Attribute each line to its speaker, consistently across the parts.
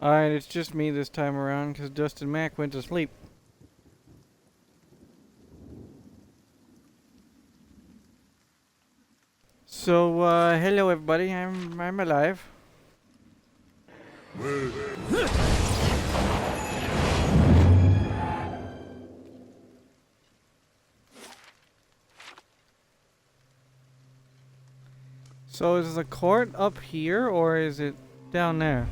Speaker 1: Alright, it's just me this time around because Dustin Mack went to sleep. So, hello everybody, I'm alive. So is the court up here or is it down there?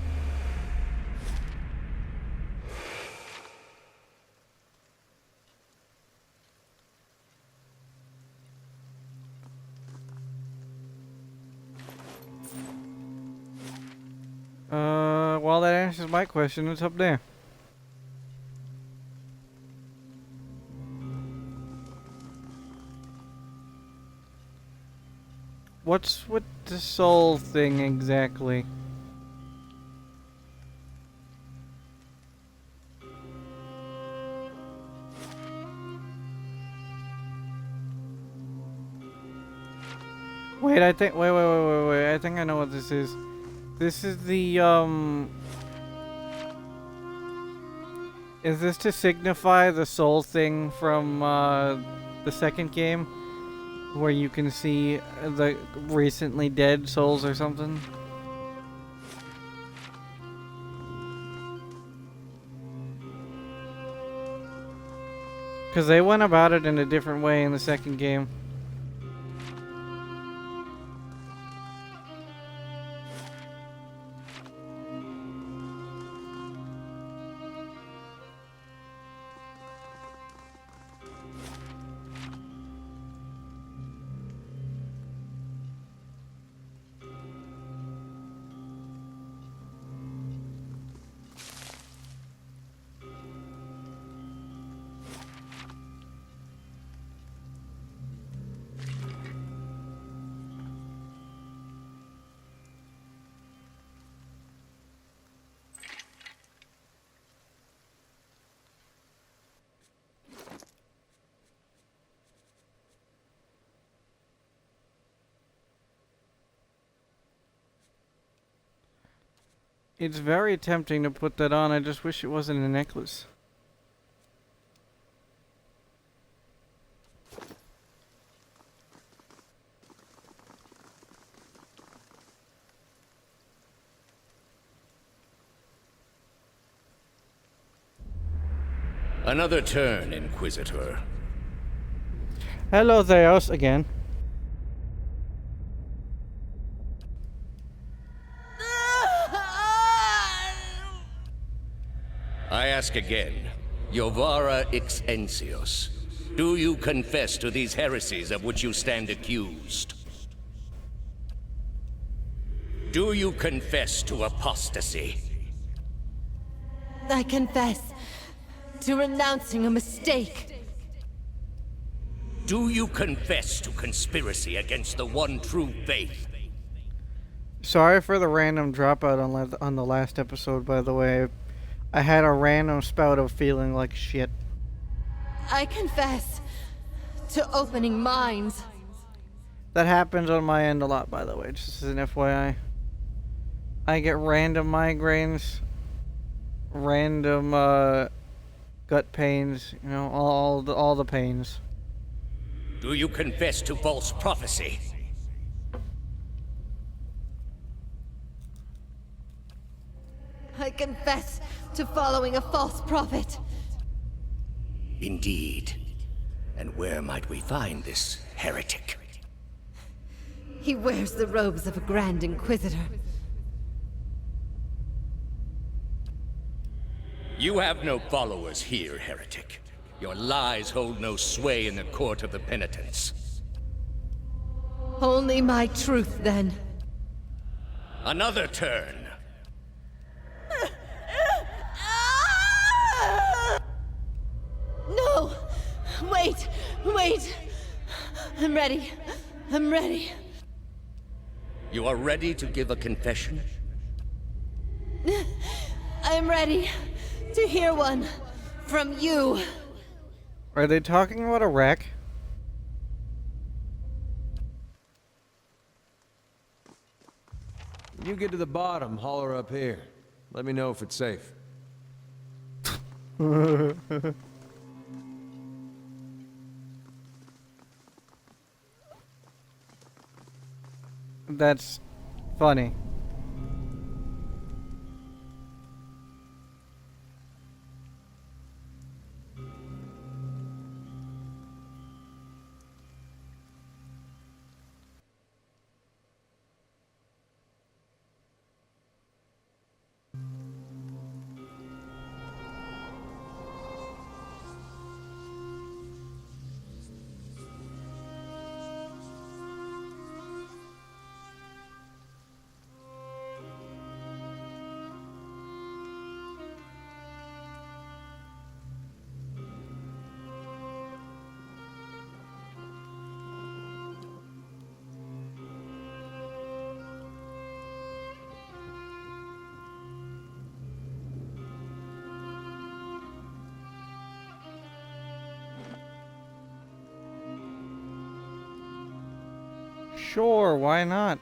Speaker 1: Well, that answers my question. It's up there. What's with the soul thing exactly? Wait, I think, wait, I think I know what this is. This is the, is this to signify the soul thing from, the second game? Where you can see the recently dead souls or something? Because they went about it in a different way in the second game. It's very tempting to put that on, I just wish it wasn't a necklace.
Speaker 2: Another turn, Inquisitor.
Speaker 1: Hello, Theos, again.
Speaker 2: I ask again, Jovara Ixensios, do you confess to these heresies of which you stand accused? Do you confess to apostasy?
Speaker 3: I confess to renouncing a mistake.
Speaker 2: Do you confess to conspiracy against the one true faith?
Speaker 1: Sorry for the random dropout on the last episode, by the way. I had a random spout of feeling like shit.
Speaker 3: I confess to opening minds.
Speaker 1: That happens on my end a lot, by the way, just as an FYI. I get random migraines, random gut pains, you know, all the pains.
Speaker 2: Do you confess to false prophecy?
Speaker 3: I confess to following a false prophet.
Speaker 2: Indeed. And where might we find this heretic?
Speaker 3: He wears the robes of a Grand Inquisitor.
Speaker 2: You have no followers here, heretic. Your lies hold no sway in the court of the penitents.
Speaker 3: Only my truth, then.
Speaker 2: Another turn.
Speaker 3: No! Wait! I'm ready.
Speaker 2: You are ready to give a confession?
Speaker 3: I'm ready to hear one from you.
Speaker 1: Are they talking about a wreck?
Speaker 4: You get to the bottom, holler up here. Let me know if it's safe.
Speaker 1: That's funny. Sure, why not?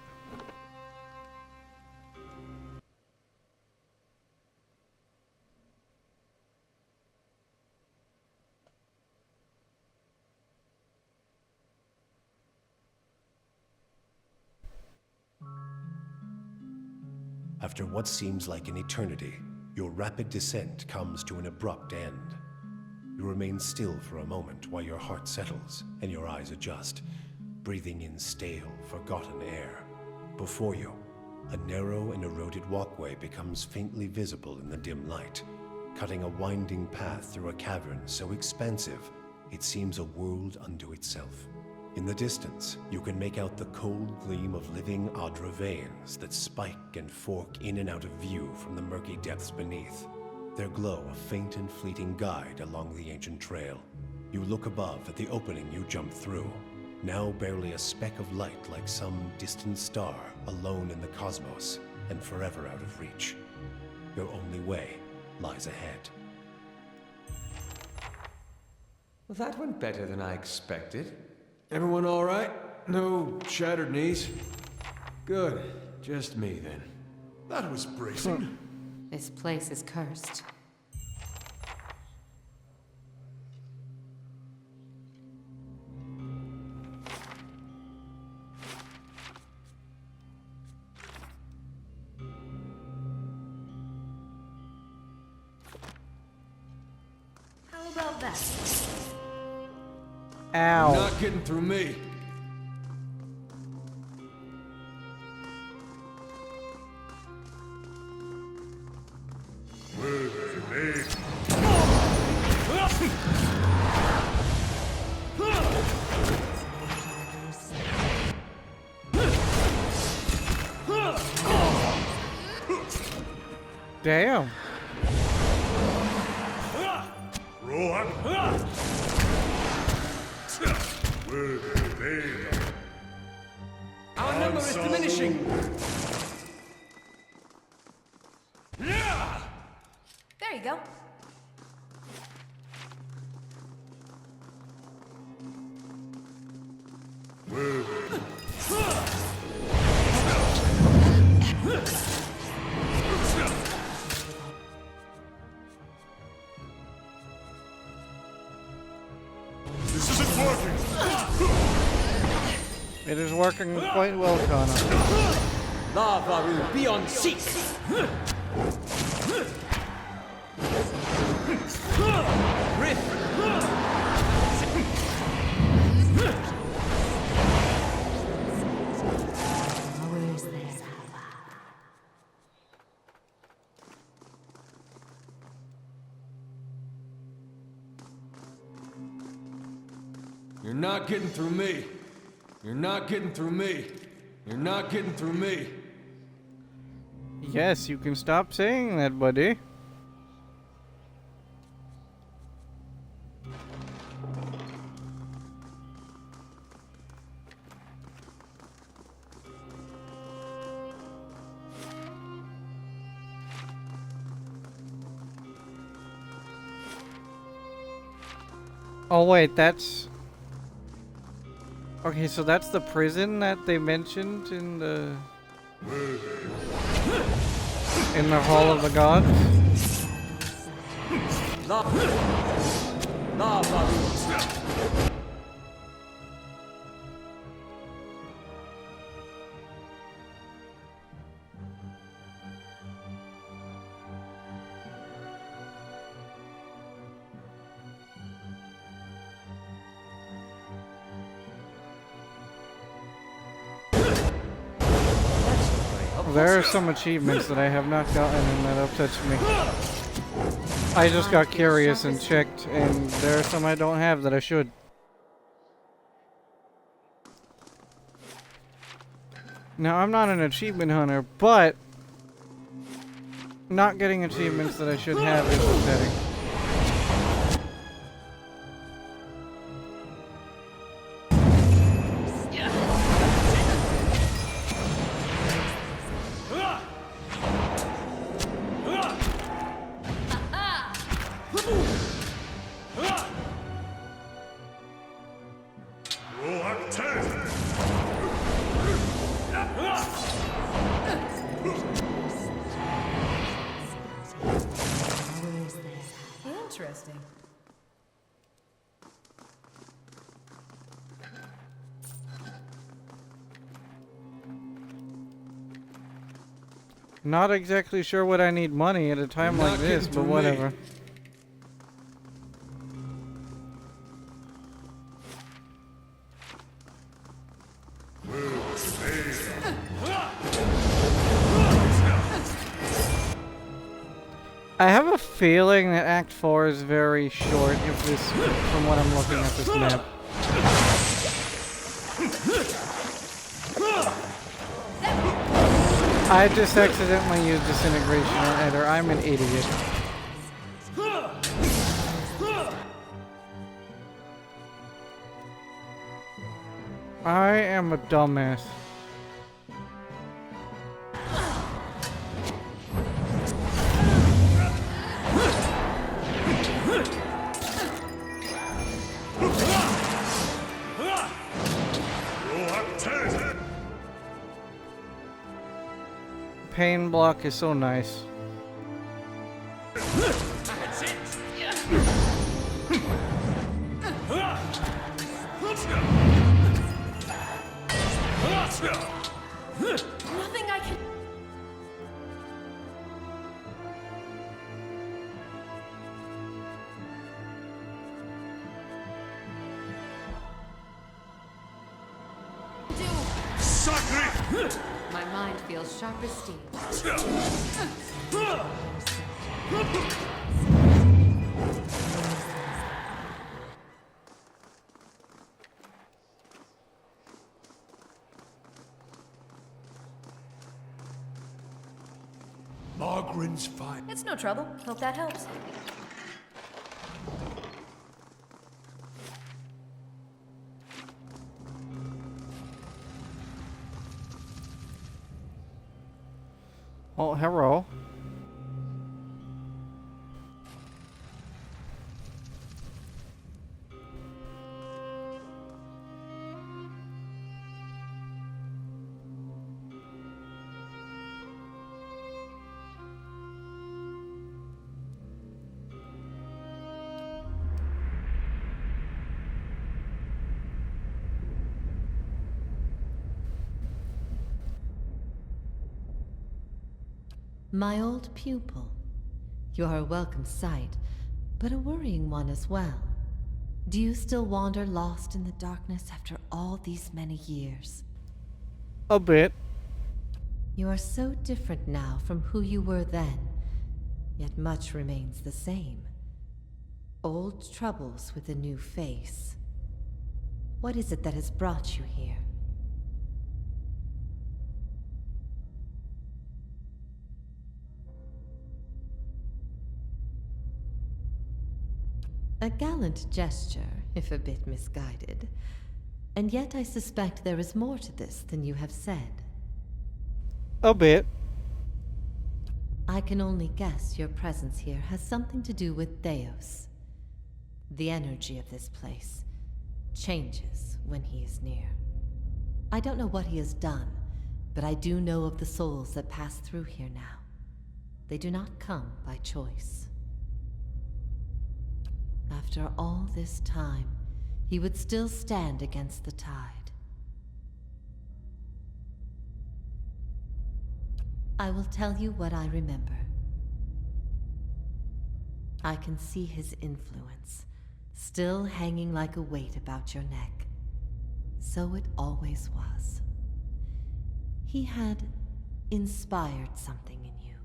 Speaker 5: After what seems like an eternity, your rapid descent comes to an abrupt end. You remain still for a moment while your heart settles and your eyes adjust, breathing in stale, forgotten air. Before you, a narrow and eroded walkway becomes faintly visible in the dim light, cutting a winding path through a cavern so expansive it seems a world unto itself. In the distance, you can make out the cold gleam of living Adra veins that spike and fork in and out of view from the murky depths beneath. Their glow a faint and fleeting guide along the ancient trail. You look above at the opening you jumped through, now barely a speck of light like some distant star alone in the cosmos and forever out of reach. Your only way lies ahead.
Speaker 4: Well, that went better than I expected. Everyone all right? No shattered knees? Good. Just me, then.
Speaker 6: That was bracing.
Speaker 7: This place is cursed.
Speaker 3: How about that?
Speaker 1: Ow.
Speaker 4: Not getting through me.
Speaker 1: Damn.
Speaker 6: Roll up.
Speaker 4: Our number is diminishing.
Speaker 7: There you go.
Speaker 6: This isn't working.
Speaker 1: It is working quite well, Connor.
Speaker 4: Lava will be on seek. Rift.
Speaker 7: Always there.
Speaker 4: You're not getting through me. You're not getting through me. You're not getting through me.
Speaker 1: Yes, you can stop saying that, buddy. Oh wait, that's... Okay, so that's the prison that they mentioned in the... In the Hall of the Gods? There are some achievements that I have not gotten and that upsets me. I just got curious and checked, and there are some I don't have that I should. Now, I'm not an achievement hunter, but not getting achievements that I should have is upsetting.
Speaker 6: Roll up 10.
Speaker 7: Interesting.
Speaker 1: Not exactly sure what I need money at a time
Speaker 4: Not
Speaker 1: like this,
Speaker 4: getting
Speaker 1: but
Speaker 4: through me.
Speaker 1: whatever. I have a feeling that Act 4 is very short if this, from what I'm looking at this map. I just accidentally used disintegration or I'm an idiot. I am a dumbass.
Speaker 6: Roll up 10.
Speaker 1: Pain block is so nice.
Speaker 7: Nothing I can.
Speaker 6: Sacre!
Speaker 7: My mind feels sharp as steel.
Speaker 4: Margren's fine.
Speaker 7: It's no trouble. Hope that helps.
Speaker 1: Oh, hello.
Speaker 8: My old pupil. You're a welcome sight, but a worrying one as well. Do you still wander lost in the darkness after all these many years?
Speaker 1: A bit.
Speaker 8: You are so different now from who you were then, yet much remains the same. Old troubles with a new face. What is it that has brought you here? A gallant gesture, if a bit misguided. And yet I suspect there is more to this than you have said.
Speaker 1: A bit.
Speaker 8: I can only guess your presence here has something to do with Theos. The energy of this place changes when he is near. I don't know what he has done, but I do know of the souls that pass through here now. They do not come by choice. After all this time, he would still stand against the tide. I will tell you what I remember. I can see his influence, still hanging like a weight about your neck. So it always was. He had inspired something in you.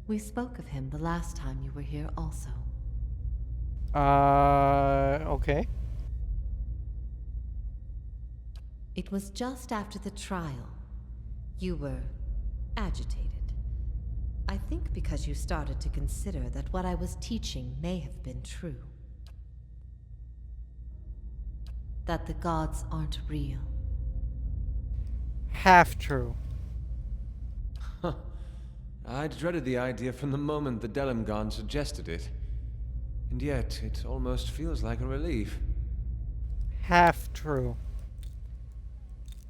Speaker 8: We spoke of him the last time you were here also.
Speaker 1: Okay.
Speaker 8: It was just after the trial. You were agitated. I think because you started to consider that what I was teaching may have been true. That the gods aren't real.
Speaker 1: Half true.
Speaker 4: Huh. I dreaded the idea from the moment the Delimgon suggested it. And yet, it almost feels like a relief.
Speaker 1: Half true.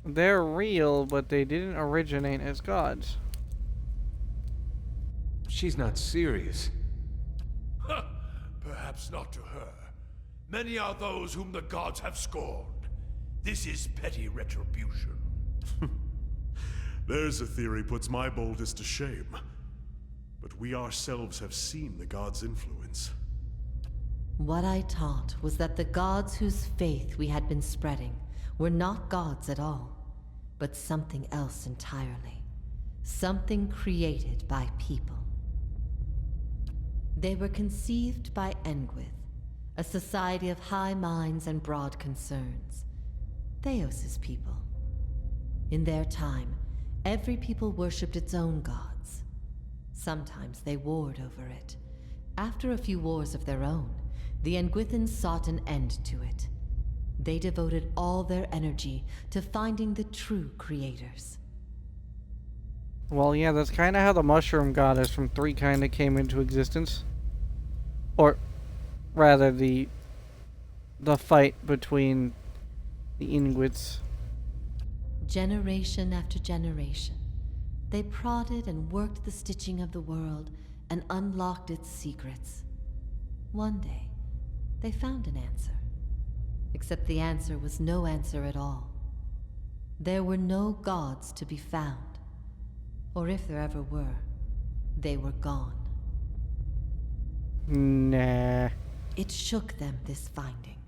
Speaker 1: They're real, but they didn't originate as gods.
Speaker 4: She's not serious.
Speaker 6: Perhaps not to her. Many are those whom the gods have scorned. This is petty retribution. There's a theory puts my boldest to shame. But we ourselves have seen the gods' influence.
Speaker 8: What I taught was that the gods whose faith we had been spreading were not gods at all, but something else entirely. Something created by people. They were conceived by Engwith, a society of high minds and broad concerns. Theos' people. In their time, every people worshipped its own gods. Sometimes they warred over it. After a few wars of their own, the Engwithans sought an end to it. They devoted all their energy to finding the true creators.
Speaker 1: Well, yeah, that's kind of how the mushroom goddess from 3 kind of came into existence. Or, rather, the fight between the Ingwits.
Speaker 8: Generation after generation, they prodded and worked the stitching of the world and unlocked its secrets. One day, they found an answer. Except the answer was no answer at all. There were no gods to be found. Or if there ever were, they were gone.
Speaker 1: Nah.
Speaker 8: It shook them, this finding.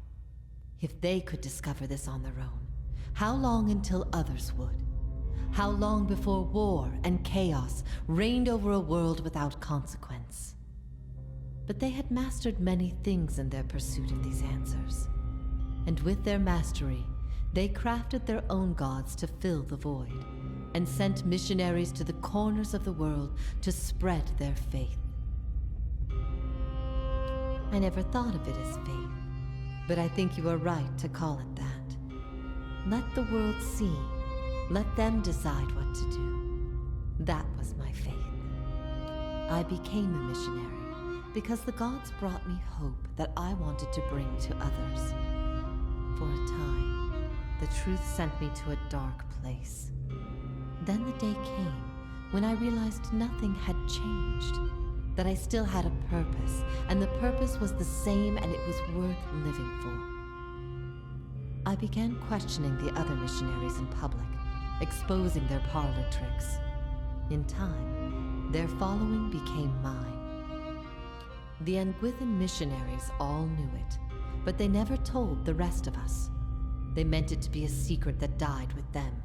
Speaker 8: If they could discover this on their own, how long until others would? How long before war and chaos reigned over a world without consequence? But they had mastered many things in their pursuit of these answers. And with their mastery, they crafted their own gods to fill the void, and sent missionaries to the corners of the world to spread their faith. I never thought of it as faith, but I think you are right to call it that. Let the world see. Let them decide what to do. That was my faith. I became a missionary because the gods brought me hope that I wanted to bring to others. For a time, the truth sent me to a dark place. Then the day came when I realized nothing had changed, that I still had a purpose, and the purpose was the same and it was worth living for. I began questioning the other missionaries in public, exposing their parlor tricks. In time, their following became mine. The Engwithan missionaries all knew it, but they never told the rest of us. They meant it to be a secret that died with them.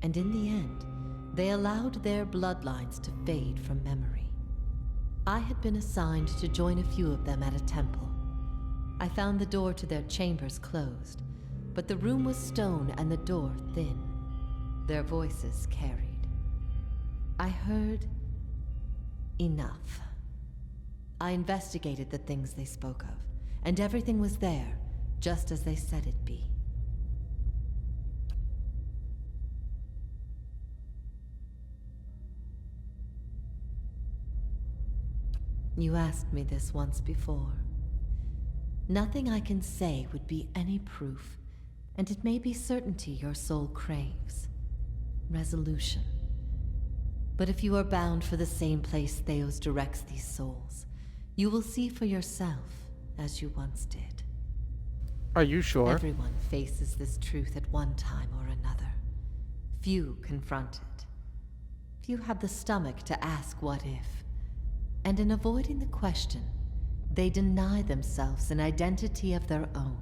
Speaker 8: And in the end, they allowed their bloodlines to fade from memory. I had been assigned to join a few of them at a temple. I found the door to their chambers closed, but the room was stone and the door thin. Their voices carried. I heard enough. I investigated the things they spoke of, and everything was there, just as they said it'd be. You asked me this once before. Nothing I can say would be any proof, and it may be certainty your soul craves. Resolution. But if you are bound for the same place Theos directs these souls, you will see for yourself as you once did.
Speaker 1: Are you sure?
Speaker 8: Everyone faces this truth at one time or another. Few confront it. Few have the stomach to ask what if. And in avoiding the question, they deny themselves an identity of their own.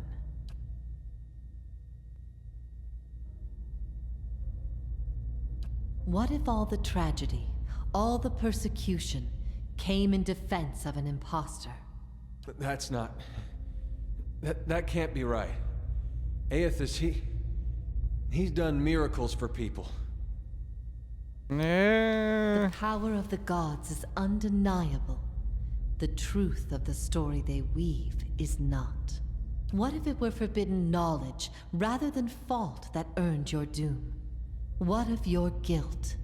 Speaker 8: What if all the tragedy, all the persecution, came in defense of an imposter?
Speaker 4: But that's not... That can't be right. Aethys, he's done miracles for people.
Speaker 1: Nah.
Speaker 8: The power of the gods is undeniable. The truth of the story they weave is not. What if it were forbidden knowledge rather than fault that earned your doom? What of your guilt?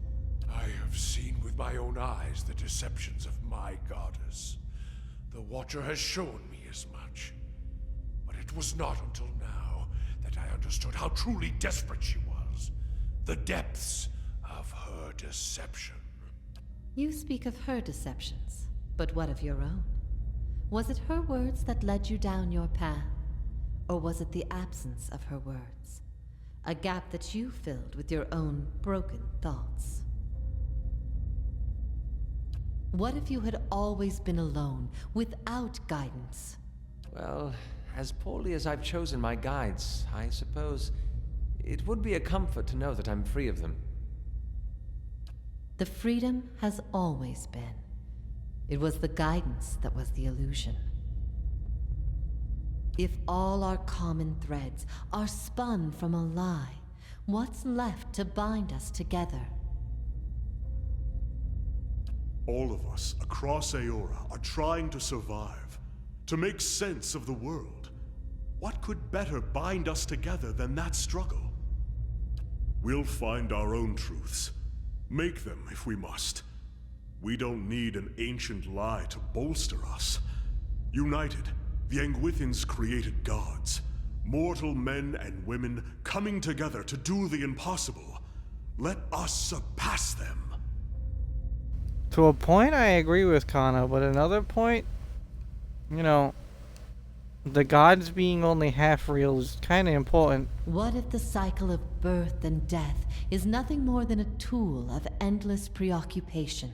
Speaker 6: I have seen with my own eyes the deceptions of my goddess. The Watcher has shown me as much. But it was not until now that I understood how truly desperate she was. The depths of her deception.
Speaker 8: You speak of her deceptions, but what of your own? Was it her words that led you down your path? Or was it the absence of her words? A gap that you filled with your own broken thoughts? What if you had always been alone, without guidance?
Speaker 4: Well, as poorly as I've chosen my guides, I suppose it would be a comfort to know that I'm free of them.
Speaker 8: The freedom has always been. It was the guidance that was the illusion. If all our common threads are spun from a lie, what's left to bind us together?
Speaker 9: All of us across Aora are trying to survive, to make sense of the world. What could better bind us together than that struggle? We'll find our own truths. Make them if we must. We don't need an ancient lie to bolster us. United, the Angwithans created gods. Mortal men and women coming together to do the impossible. Let us surpass them.
Speaker 1: To a point, I agree with Kana, but another point, you know, the gods being only half real is kind of important.
Speaker 8: What if the cycle of birth and death is nothing more than a tool of endless preoccupation?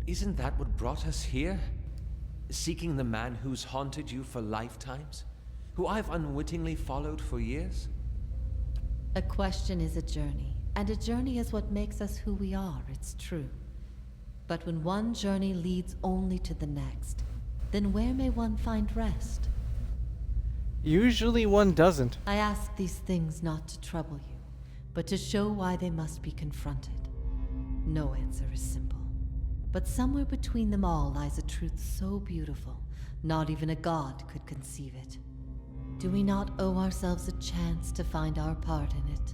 Speaker 4: Isn't that what brought us here? Seeking the man who's haunted you for lifetimes? Who I've unwittingly followed for years?
Speaker 8: A question is a journey, and a journey is what makes us who we are, it's true. But when one journey leads only to the next, then where may one find rest?
Speaker 1: Usually one doesn't.
Speaker 8: I ask these things not to trouble you, but to show why they must be confronted. No answer is simple. But somewhere between them all lies a truth so beautiful, not even a god could conceive it. Do we not owe ourselves a chance to find our part in it?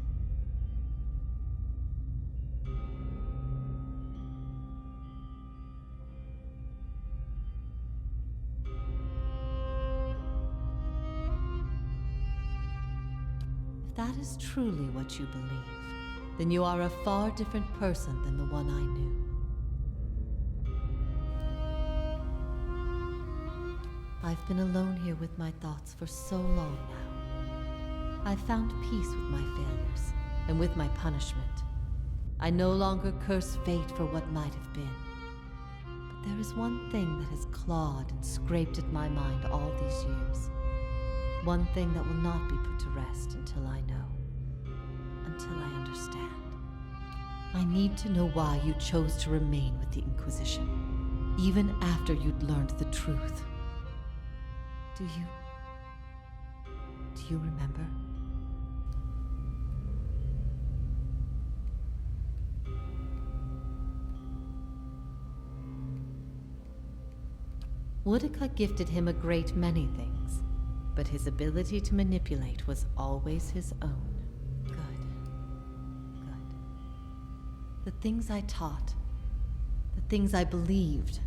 Speaker 8: If that is truly what you believe, then you are a far different person than the one I knew. I've been alone here with my thoughts for so long now. I've found peace with my failures and with my punishment. I no longer curse fate for what might have been. But there is one thing that has clawed and scraped at my mind all these years. One thing that will not be put to rest until I know. Until I understand. I need to know why you chose to remain with the Inquisition, even after you'd learned the truth. Do you remember? Woodica gifted him a great many things, but his ability to manipulate was always his own. Good. Good. The things I taught, the things I believed,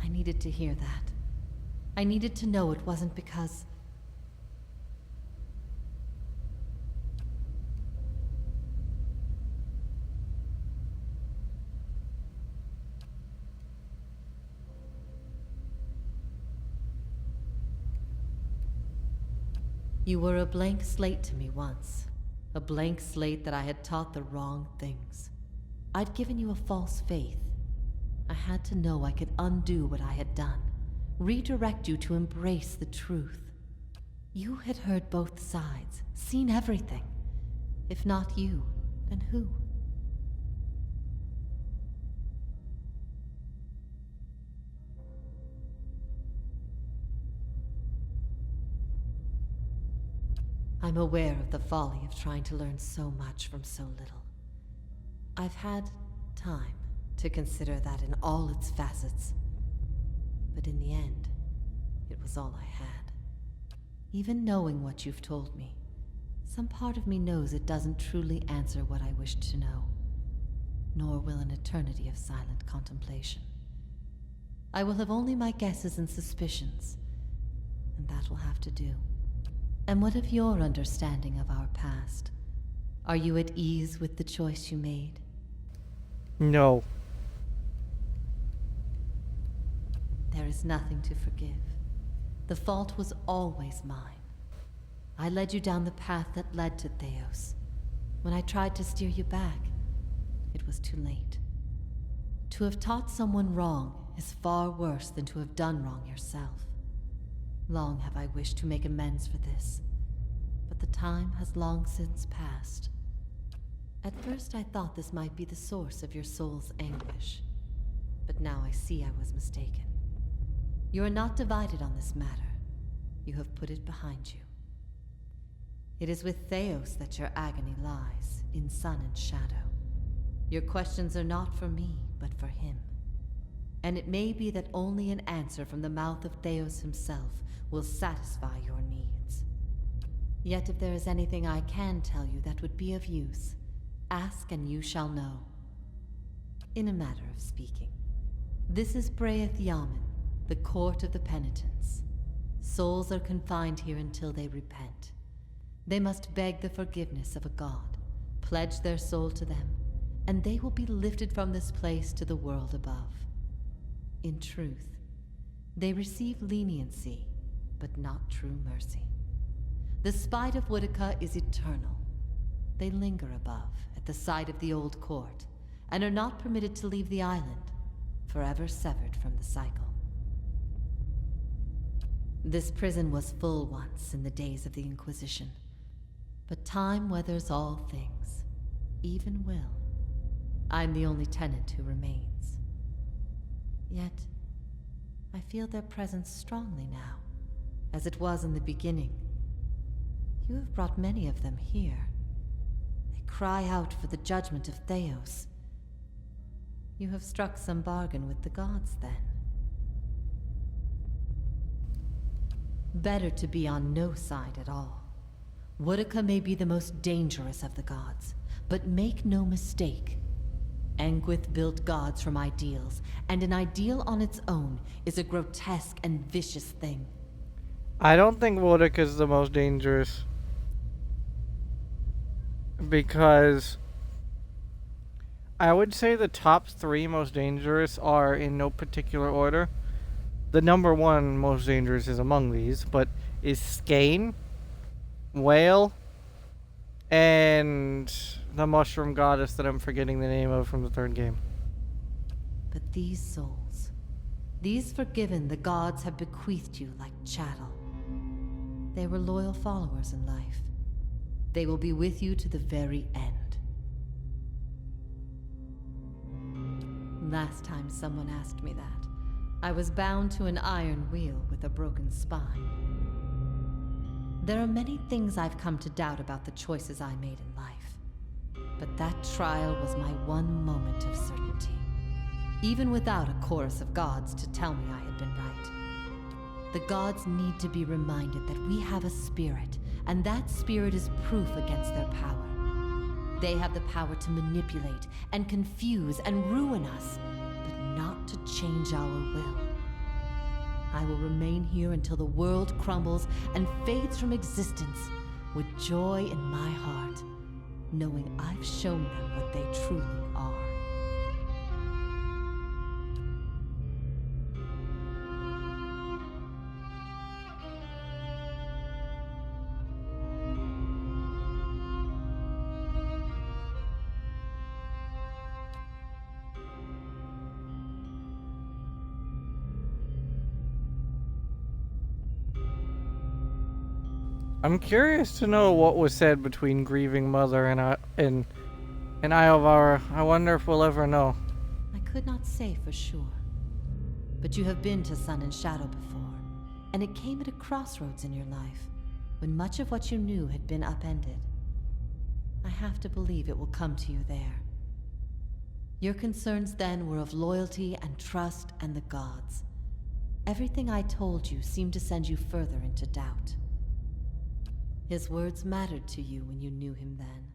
Speaker 8: I needed to hear that. I needed to know it wasn't because... You were a blank slate to me once. A blank slate that I had taught the wrong things. I'd given you a false faith. I had to know I could undo what I had done. Redirect you to embrace the truth. You had heard both sides, seen everything. If not you, then who? I'm aware of the folly of trying to learn so much from so little. I've had time to consider that in all its facets. But in the end, it was all I had. Even knowing what you've told me, some part of me knows it doesn't truly answer what I wished to know, nor will an eternity of silent contemplation. I will have only my guesses and suspicions, and that will have to do. And what of your understanding of our past? Are you at ease with the choice you made?
Speaker 1: No.
Speaker 8: There is nothing to forgive. The fault was always mine. I led you down the path that led to Theos. When I tried to steer you back, it was too late. To have taught someone wrong is far worse than to have done wrong yourself. Long have I wished to make amends for this, but the time has long since passed. At first I thought this might be the source of your soul's anguish, but now I see I was mistaken. You are not divided on this matter. You have put it behind you. It is with Theos that your agony lies, in sun and shadow. Your questions are not for me, but for him. And it may be that only an answer from the mouth of Theos himself will satisfy your needs. Yet if there is anything I can tell you that would be of use, ask and you shall know. In a matter of speaking, this is Braeth Yamen, the court of the penitents. Souls are confined here until they repent. They must beg the forgiveness of a god, pledge their soul to them, and they will be lifted from this place to the world above. In truth, they receive leniency, but not true mercy. The spite of Woodica is eternal. They linger above, at the site of the old court, and are not permitted to leave the island, forever severed from the cycle. This prison was full once in the days of the Inquisition, but time weathers all things, even will. I'm the only tenant who remains. Yet, I feel their presence strongly now, as it was in the beginning. You have brought many of them here. They cry out for the judgment of Theos. You have struck some bargain with the gods, then. Better to be on no side at all. Woodica may be the most dangerous of the gods, but make no mistake. Anguith built gods from ideals, and an ideal on its own is a grotesque and vicious thing.
Speaker 1: I don't think Woodica is the most dangerous. Because I would say the top 3 most dangerous are in no particular order. The number 1 most dangerous is among these, but is Skane, Whale, and the mushroom goddess that I'm forgetting the name of from the 3rd game.
Speaker 8: But these souls, these forgiven the gods have bequeathed you like chattel. They were loyal followers in life. They will be with you to the very end. Last time someone asked me that, I was bound to an iron wheel with a broken spine. There are many things I've come to doubt about the choices I made in life. But that trial was my one moment of certainty. even without a chorus of gods to tell me I had been right. The gods need to be reminded that we have a spirit, and that spirit is proof against their power. They have the power to manipulate and confuse and ruin us, but not to change our will. I will remain here until the world crumbles and fades from existence, with joy in my heart, knowing I've shown them what they truly are.
Speaker 1: I'm curious to know what was said between grieving mother and Iovara. I wonder if we'll ever know.
Speaker 8: I could not say for sure. But you have been to Sun and Shadow before, and it came at a crossroads in your life, when much of what you knew had been upended. I have to believe it will come to you there. Your concerns then were of loyalty and trust and the gods. Everything I told you seemed to send you further into doubt. His words mattered to you when you knew him then.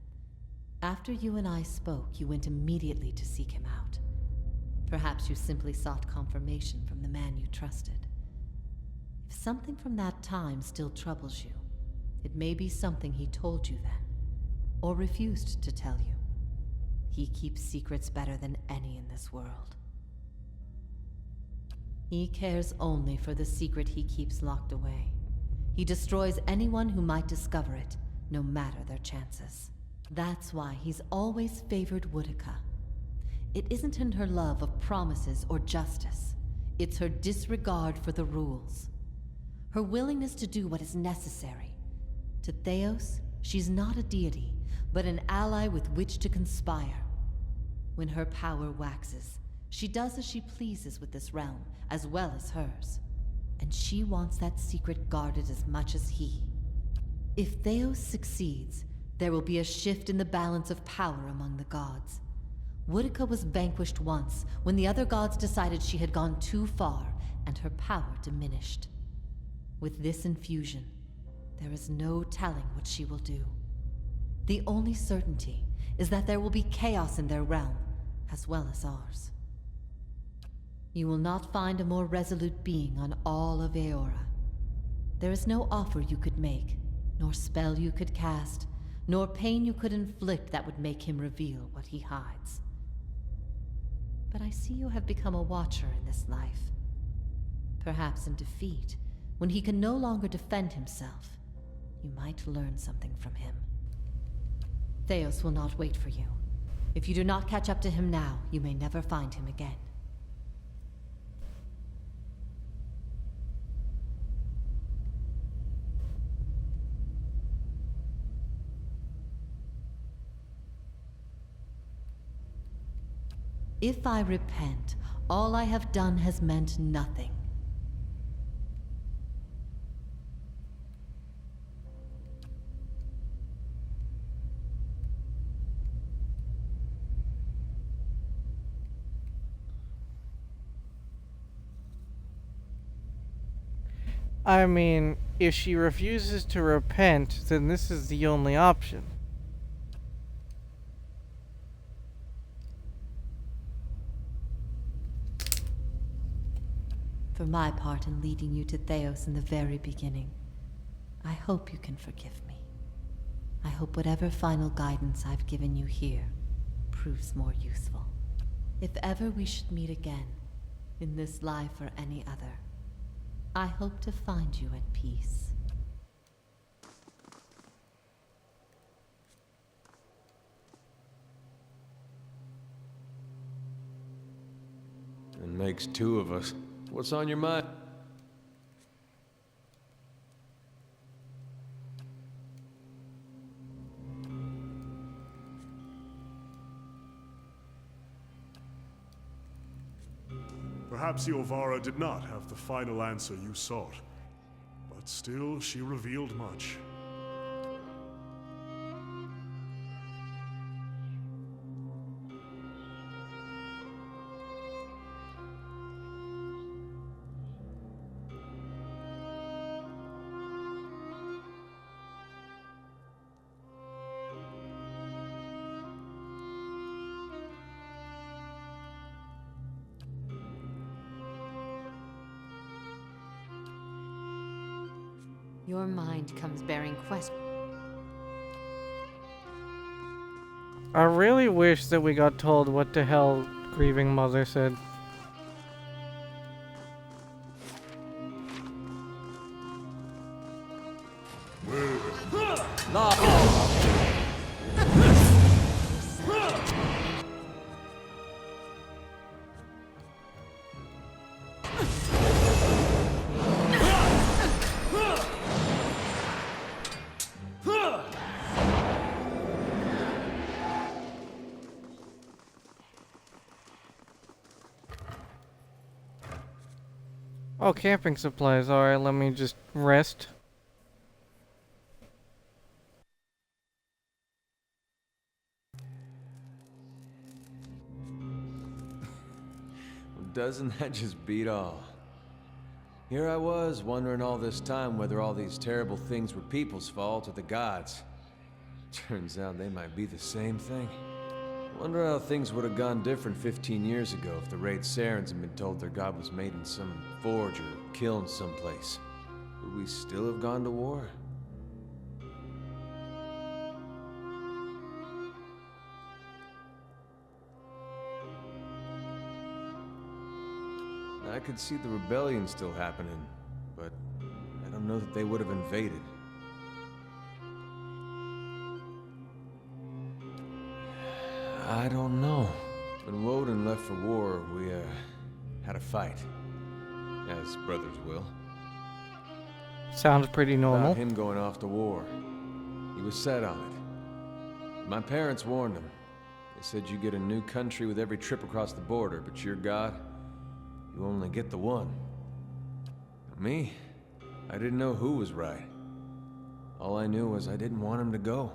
Speaker 8: After you and I spoke, you went immediately to seek him out. Perhaps you simply sought confirmation from the man you trusted. If something from that time still troubles you, it may be something he told you then, or refused to tell you. He keeps secrets better than any in this world. He cares only for the secret he keeps locked away. He destroys anyone who might discover it, no matter their chances. That's why he's always favored Woodica. It isn't in her love of promises or justice. It's her disregard for the rules. Her willingness to do what is necessary. To Theos, she's not a deity, but an ally with which to conspire. When her power waxes, she does as she pleases with this realm, as well as hers. And she wants that secret guarded as much as he. If Theos succeeds, there will be a shift in the balance of power among the gods. Woodica was vanquished once, when the other gods decided she had gone too far, and her power diminished. With this infusion, there is no telling what she will do. The only certainty is that there will be chaos in their realm, as well as ours. You will not find a more resolute being on all of Eora. There is no offer you could make, nor spell you could cast, nor pain you could inflict that would make him reveal what he hides. But I see you have become a watcher in this life. Perhaps in defeat, when he can no longer defend himself, you might learn something from him. Theos will not wait for you. If you do not catch up to him now, you may never find him again. If I repent, all I have done has meant nothing.
Speaker 1: I mean, if she refuses to repent, then this is the only option.
Speaker 8: For my part in leading you to Theos in the very beginning, I hope you can forgive me. I hope whatever final guidance I've given you here proves more useful. If ever we should meet again, in this life or any other, I hope to find you at peace.
Speaker 4: It makes two of us. What's on your mind?
Speaker 9: Perhaps Iovara did not have the final answer you sought, but still she revealed much.
Speaker 7: Your mind comes bearing questions.
Speaker 1: I really wish that we got told what the hell Grieving Mother said. Oh, camping supplies. Alright, let me just rest.
Speaker 4: Doesn't that just beat all? Here I was, wondering all this time whether all these terrible things were people's fault or the gods. Turns out they might be the same thing. Wonder how things would have gone different 15 years ago if the Raid Sarens had been told their god was made in some forge or kiln someplace. Would we still have gone to war? I could see the rebellion still happening, but I don't know that they would have invaded. I don't know. When Woden left for war, we, had a fight. As brothers will.
Speaker 1: Sounds pretty normal.
Speaker 4: About him going off to war. He was set on it. My parents warned him. They said you get a new country with every trip across the border, but your god, you only get the one. Me? I didn't know who was right. All I knew was I didn't want him to go.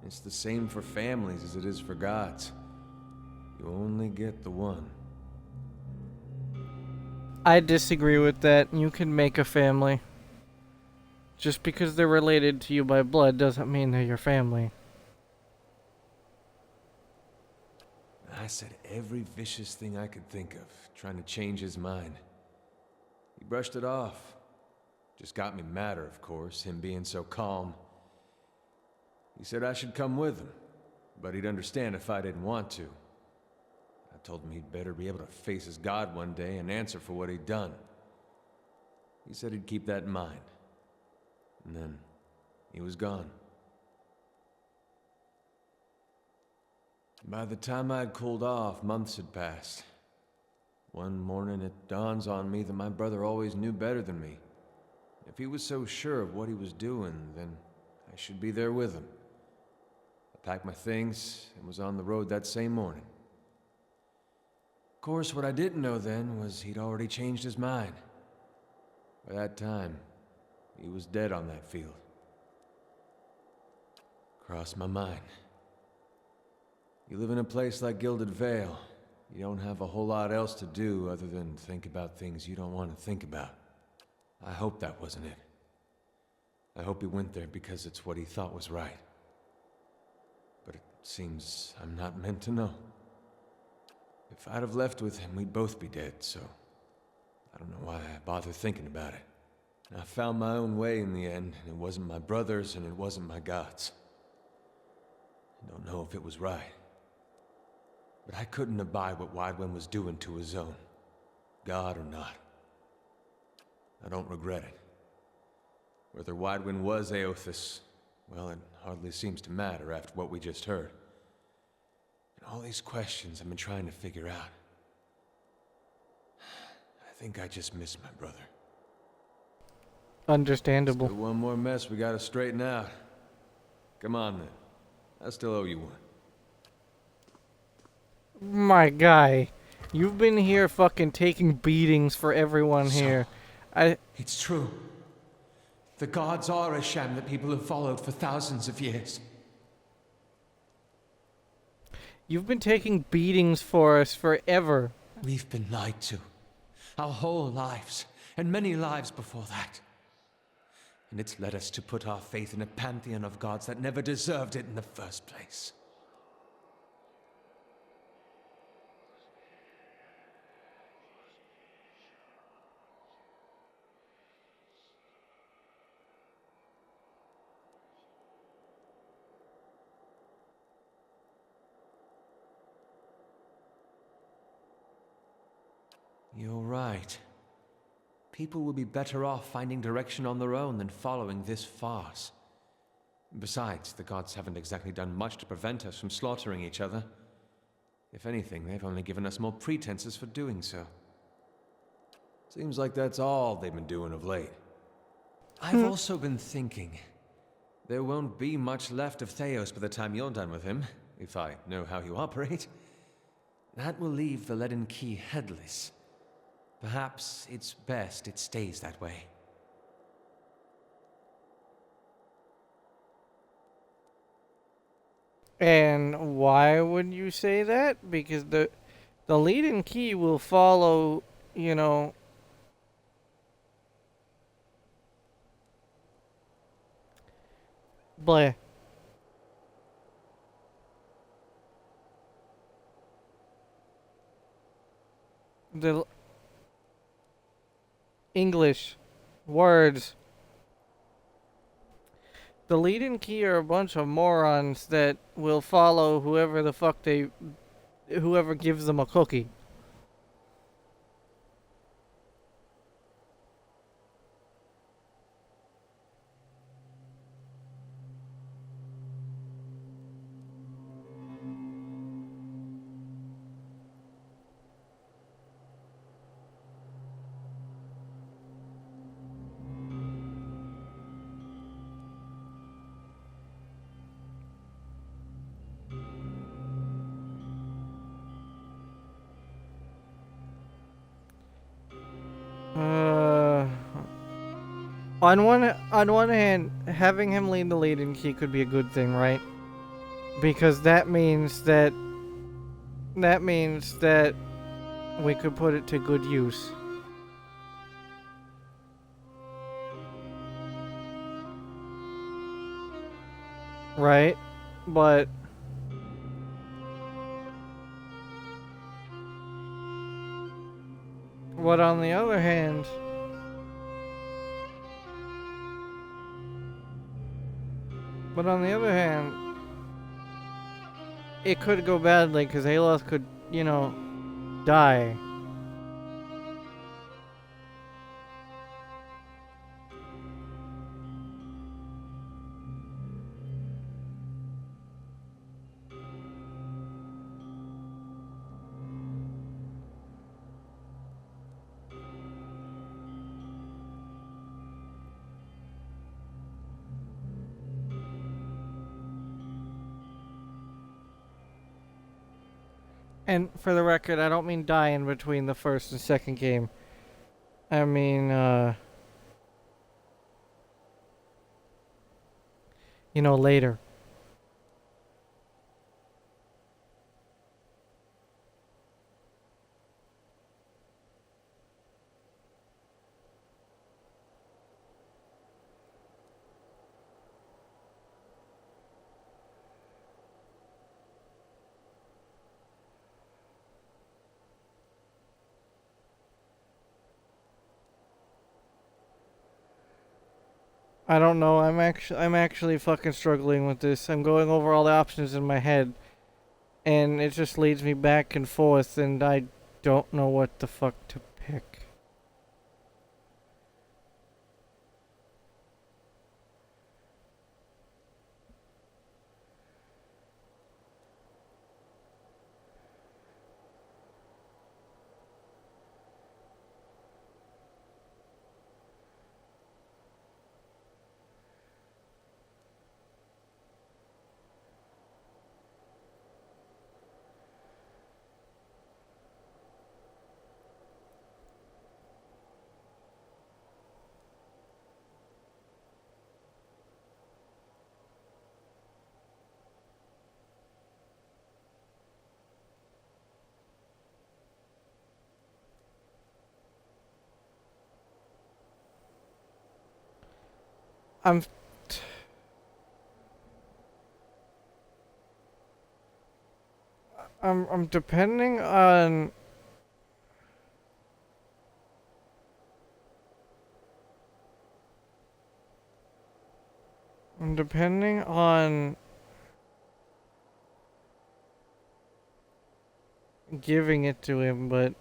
Speaker 4: It's the same for families as it is for gods. You only get the one.
Speaker 1: I disagree with that. You can make a family. Just because they're related to you by blood doesn't mean they're your family.
Speaker 4: I said every vicious thing I could think of, trying to change his mind. He brushed it off. Just got me madder, of course, him being so calm. He said I should come with him, but he'd understand if I didn't want to. I told him he'd better be able to face his god one day and answer for what he'd done. He said he'd keep that in mind. And then, he was gone. By the time I'd cooled off, months had passed. One morning it dawns on me that my brother always knew better than me. If he was so sure of what he was doing, then I should be there with him. I packed my things and was on the road that same morning. Of course, what I didn't know then was he'd already changed his mind. By that time, he was dead on that field. Crossed my mind. You live in a place like Gilded Vale, you don't have a whole lot else to do other than think about things you don't want to think about. I hope that wasn't it. I hope he went there because it's what he thought was right. But it seems I'm not meant to know. If I'd have left with him, we'd both be dead, so I don't know why I bother thinking about it. I found my own way in the end, and it wasn't my brother's and it wasn't my god's. I don't know if it was right. But I couldn't abide what Wydwin was doing to his own, god or not. I don't regret it. Whether Wydwin was Aothis, well, it hardly seems to matter after what we just heard. And all these questions I've been trying to figure out. I think I just miss my brother.
Speaker 1: Understandable.
Speaker 4: Still one more mess we gotta straighten out. Come on then. I still owe you one.
Speaker 1: My guy, you've been here fucking taking beatings for everyone here.
Speaker 10: It's true. The gods are a sham that people have followed for thousands of years.
Speaker 1: You've been taking beatings for us forever.
Speaker 10: We've been lied to. Our whole lives, and many lives before that. And it's led us to put our faith in a pantheon of gods that never deserved it in the first place. You're right. People will be better off finding direction on their own than following this farce. Besides, the gods haven't exactly done much to prevent us from slaughtering each other. If anything, they've only given us more pretenses for doing so.
Speaker 4: Seems like that's all they've been doing of late.
Speaker 10: I've also been thinking. There won't be much left of Theos by the time you're done with him, if I know how you operate. That will leave the leaden key headless. Perhaps it's best it stays that way.
Speaker 1: And why would you say that? Because the lead-in key will follow, you know, bleh. The English words. The lead-in key are a bunch of morons that will follow whoever the fuck whoever gives them a cookie. On one hand, having him lead the lead-in key could be a good thing, right? Because that means that we could put it to good use. Right? But on the other hand, it could go badly because Aloth could, you know, die. And for the record, I don't mean die in between the first and second game. I mean, you know, later. I don't know. I'm actually fucking struggling with this. I'm going over all the options in my head, and it just leads me back and forth, and I don't know what the fuck to pick. I'm depending on giving it to him, but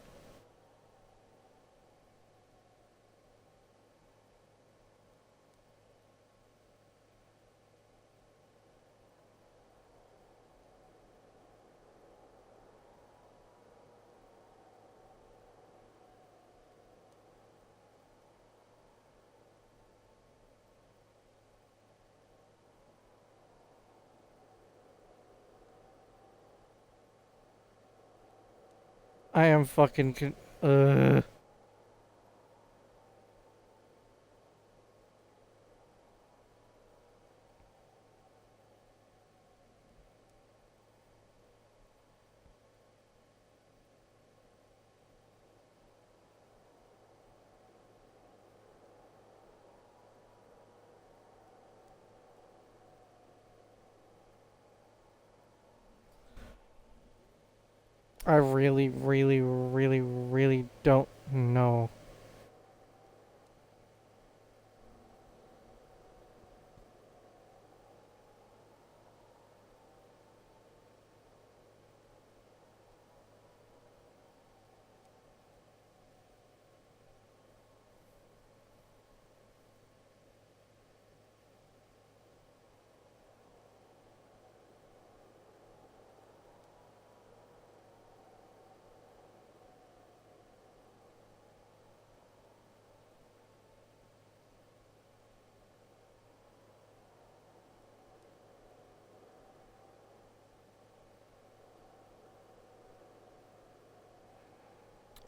Speaker 1: I am fucking I really, really, really, really don't know.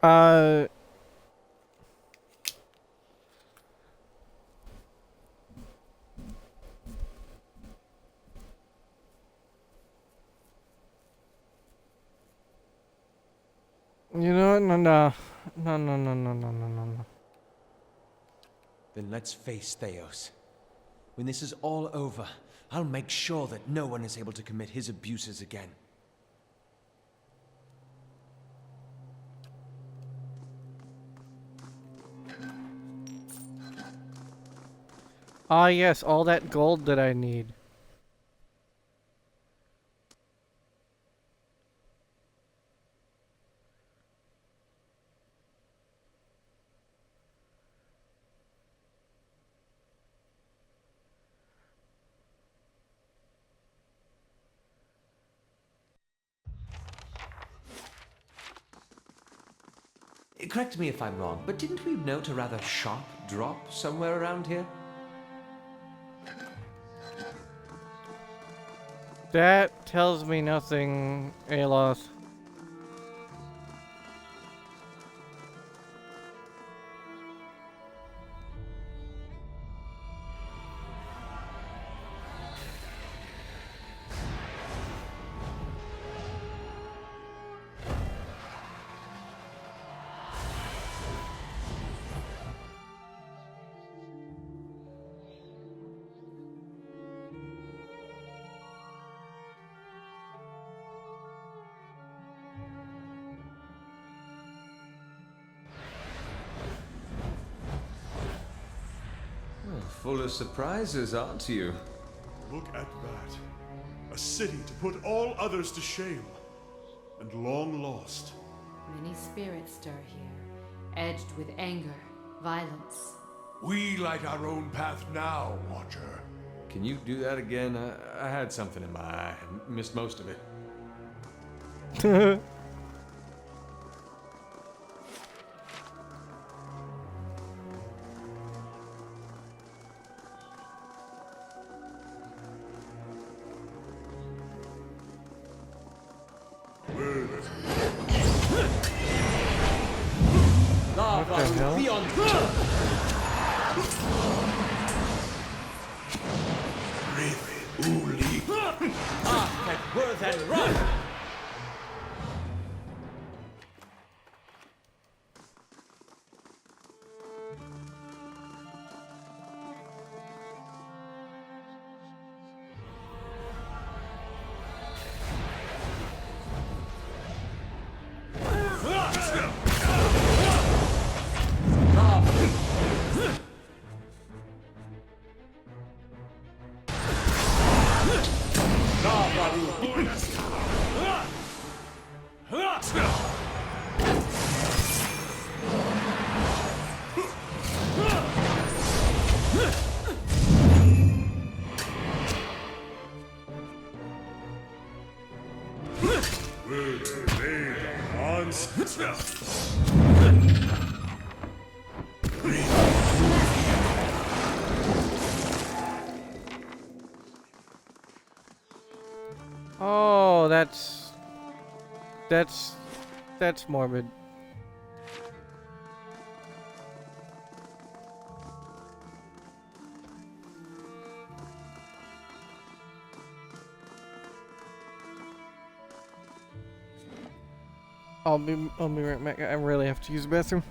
Speaker 1: Uh, you know what? No, no. No, no, no, no, no, no, no, no.
Speaker 10: Then let's face Theos. When this is all over, I'll make sure that no one is able to commit his abuses again.
Speaker 1: Ah, yes, all that gold that I need.
Speaker 10: Correct me if I'm wrong, but didn't we note a rather sharp drop somewhere around here?
Speaker 1: That tells me nothing, Aloth.
Speaker 10: Full of surprises, aren't you?
Speaker 9: Look at that. A city to put all others to shame. And long lost.
Speaker 7: Many spirits stir here, edged with anger, violence.
Speaker 6: We light our own path now, Watcher.
Speaker 10: Can you do that again? I had something in my eye. I missed most of it.
Speaker 1: What the hell?
Speaker 10: Beyond. At worth and run!
Speaker 1: Oh, That's morbid. I'll be right back. I really have to use the bathroom.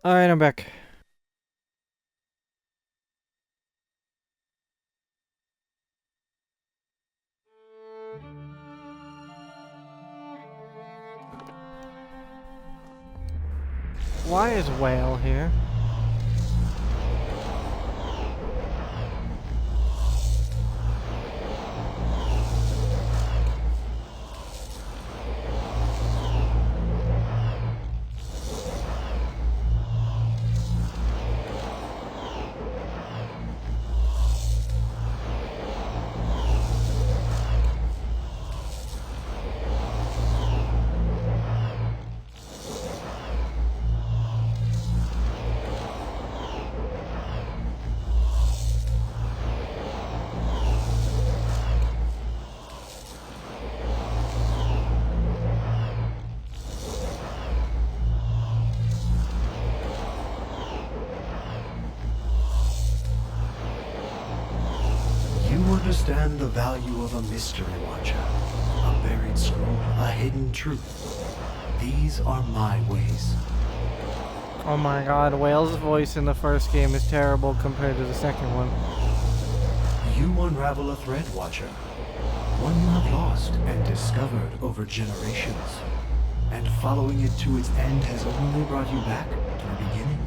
Speaker 1: Alright, I'm back. Why is Whale here?
Speaker 11: Understand the value of a mystery watcher, a buried scroll, a hidden truth. These are my ways.
Speaker 1: Oh my god, Whale's voice in the first game is terrible compared to the second one.
Speaker 11: You unravel a thread, Watcher. One you have lost and discovered over generations. And following it to its end has only brought you back to the beginning.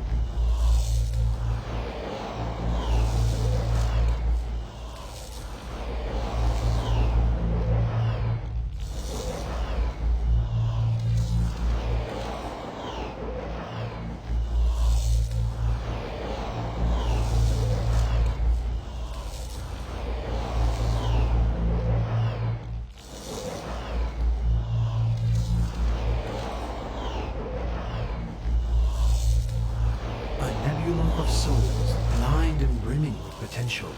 Speaker 11: Of souls, blind and brimming with potential.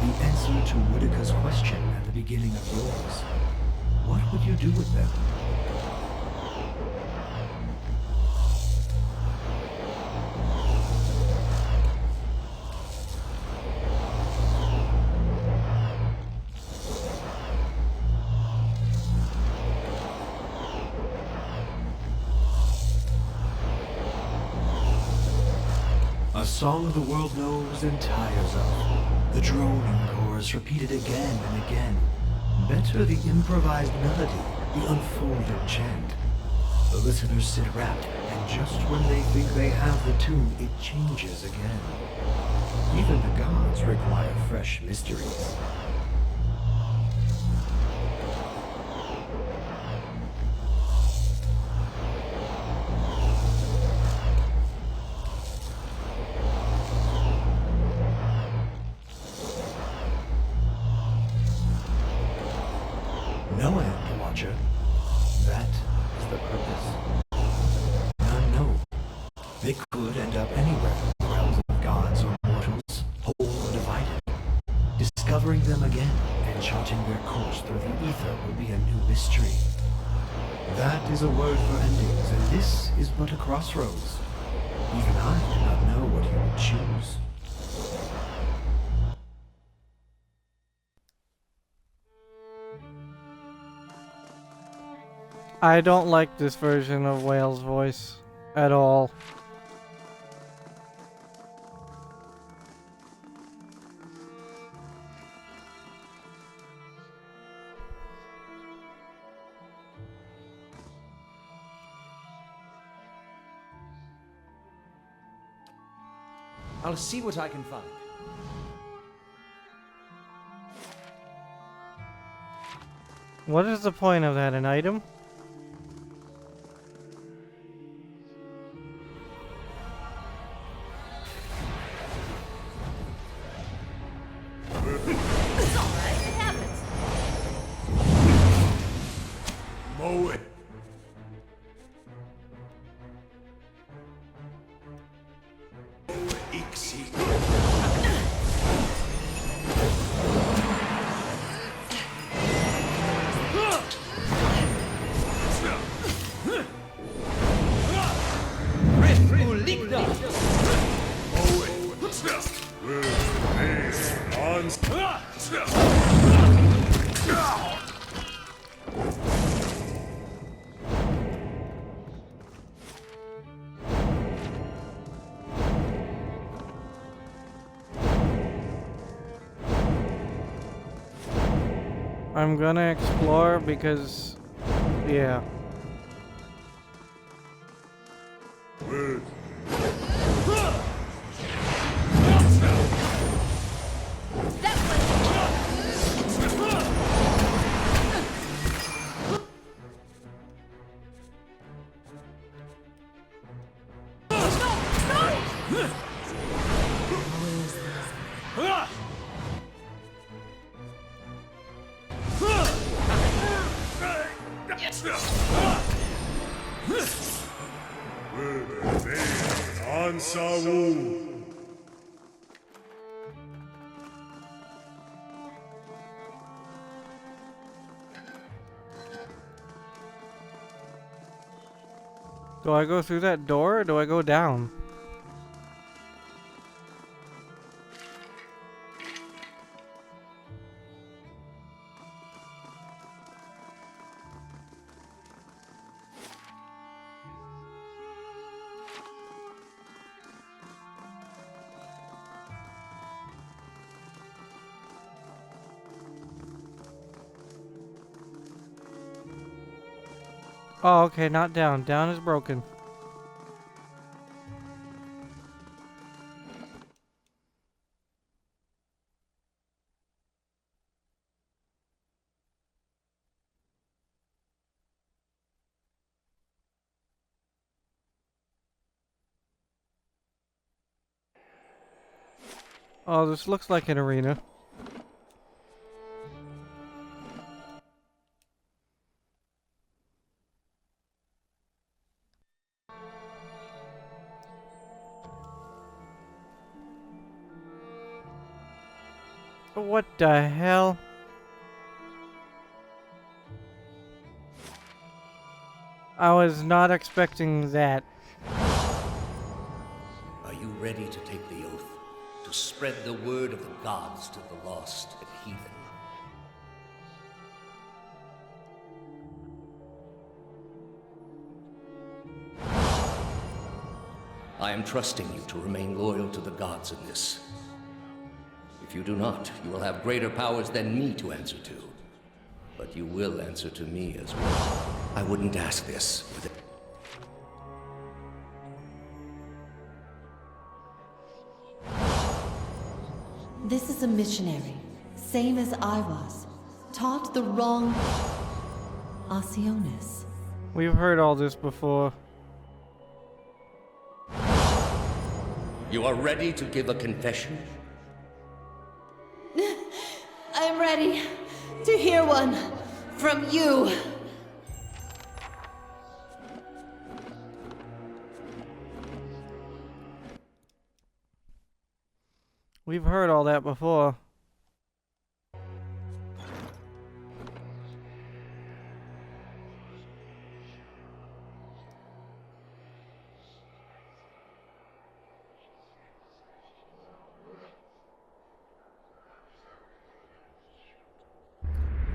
Speaker 11: The answer to Whitaker's question at the beginning of yours. What would you do with them? A song the world knows and tires of. The droning chorus repeated again and again. Better the improvised melody, the unfolding chant. The listeners sit rapt, and just when they think they have the tune, it changes again. Even the gods require fresh mysteries. No end, Watcher. That is the purpose. None know. They could end up anywhere in the realms of gods or mortals, whole or divided. Discovering them again and charting their course through the ether will be a new mystery. That is a word for endings, and this is but a crossroads. Even I do not know what you would choose.
Speaker 1: I don't like this version of Whale's voice at all.
Speaker 10: I'll see what I can find.
Speaker 1: What is the point of that? An item?
Speaker 3: It's alright, it happens.
Speaker 6: Mow it.
Speaker 1: I'm gonna explore because, yeah. Do I go through that door or do I go down? Oh, okay, not down. Down is broken. Oh, this looks like an arena. What the hell? I was not expecting that.
Speaker 2: Are you ready to take the oath? To spread the word of the gods to the lost and heathen? I am trusting you to remain loyal to the gods in this. If you do not, you will have greater powers than me to answer to. But you will answer to me as well. I wouldn't ask this with it.
Speaker 8: This is a missionary, same as I was. Taught the wrong Osionis.
Speaker 1: We've heard all this before.
Speaker 2: You are ready to give a confession?
Speaker 3: I'm ready to hear one from you.
Speaker 1: We've heard all that before.